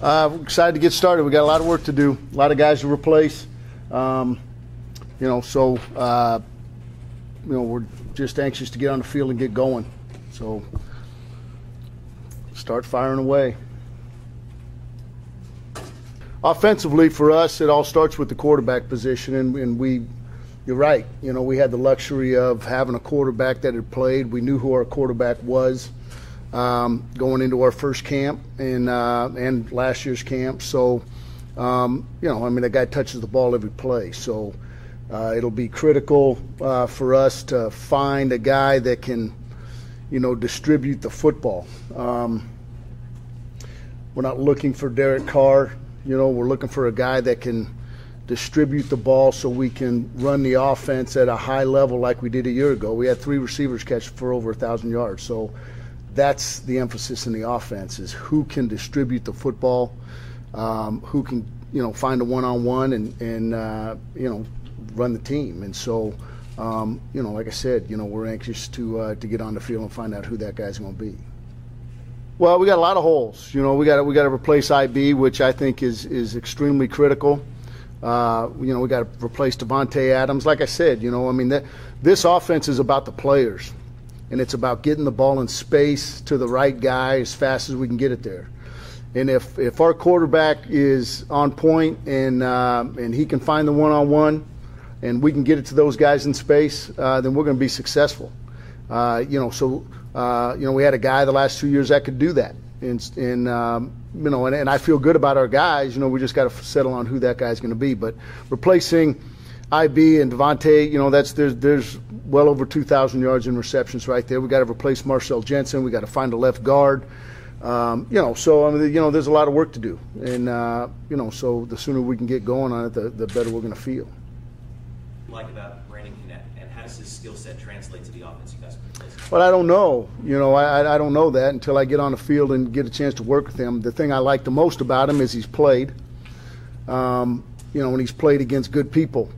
Excited to get started. We got a lot of work to do, a lot of guys to replace. We're just anxious to get on the field and get going. So start firing away. Offensively, for us, it all starts with the quarterback position, and you're right. We had the luxury of having a quarterback that had played. We knew who our quarterback was going into our first camp and last year's camp. So, that guy touches the ball every play. So it'll be critical for us to find a guy that can, distribute the football. We're not looking for Derek Carr. We're looking for a guy that can distribute the ball so we can run the offense at a high level like we did a year ago. We had 3 receivers catch for over 1,000 yards. So that's the emphasis in the offense, is who can distribute the football, who can, find a one-on-one and run the team. And so, like I said, we're anxious to get on the field and find out who that guy's going to be. Well, we got a lot of holes. We got to replace IB, which I think is extremely critical. We got to replace Devontae Adams. Like I said, this offense is about the players, and it's about getting the ball in space to the right guy as fast as we can get it there. And if our quarterback is on point and he can find the one-on-one and we can get it to those guys in space, then we're going to be successful. We had a guy the last 2 years that could do that. And I feel good about our guys. We just got to settle on who that guy's going to be. But replacing IB and Devontae, there's well over 2,000 yards in receptions right there. We got to replace Marcel Jensen. We got to find a left guard. There's a lot of work to do. And so the sooner we can get going on it, the better we're going to feel. Like about Brandon Connect, and how does his skill set translate to the offense you guys are replacing? Well, I don't know. I don't know that until I get on the field and get a chance to work with him. The thing I like the most about him is he's played. And he's played against good people.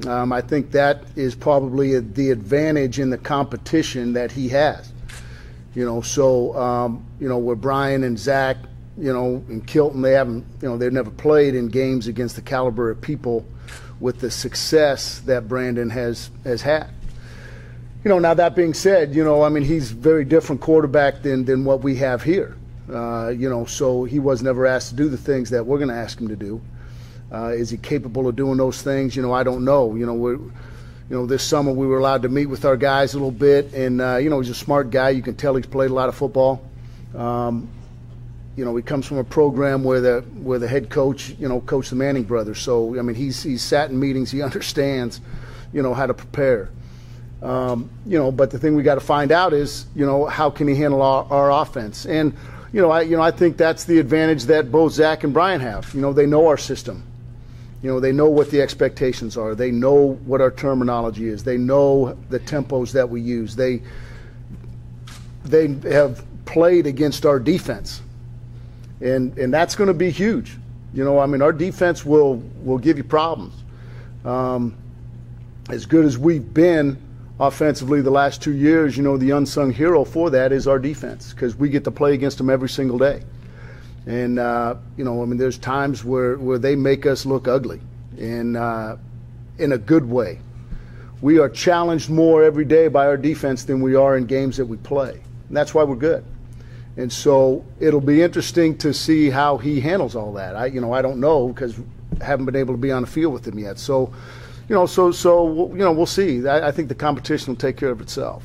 I think that is probably the advantage in the competition that he has. Where Brian and Zach, and Kilton, they've never played in games against the caliber of people with the success that Brandon has had. Now that being said, he's a very different quarterback than what we have here. So he was never asked to do the things that we're going to ask him to do. Is he capable of doing those things? I don't know. This summer we were allowed to meet with our guys a little bit, and he's a smart guy. You can tell he's played a lot of football. He comes from a program where the head coach, coached the Manning brothers. So he's sat in meetings. He understands, how to prepare. But the thing we got to find out is, how can he handle our offense? And I think that's the advantage that both Zach and Brian have. They know our system. They know what the expectations are. They know what our terminology is. They know the tempos that we use. They have played against our defense, and that's going to be huge. Our defense will give you problems. As good as we've been offensively the last 2 years, the unsung hero for that is our defense, because we get to play against them every single day. And, there's times where they make us look ugly, and in a good way. We are challenged more every day by our defense than we are in games that we play. And that's why we're good. And so it'll be interesting to see how he handles all that. I don't know, because I haven't been able to be on the field with him yet. So, we'll see. I think the competition will take care of itself.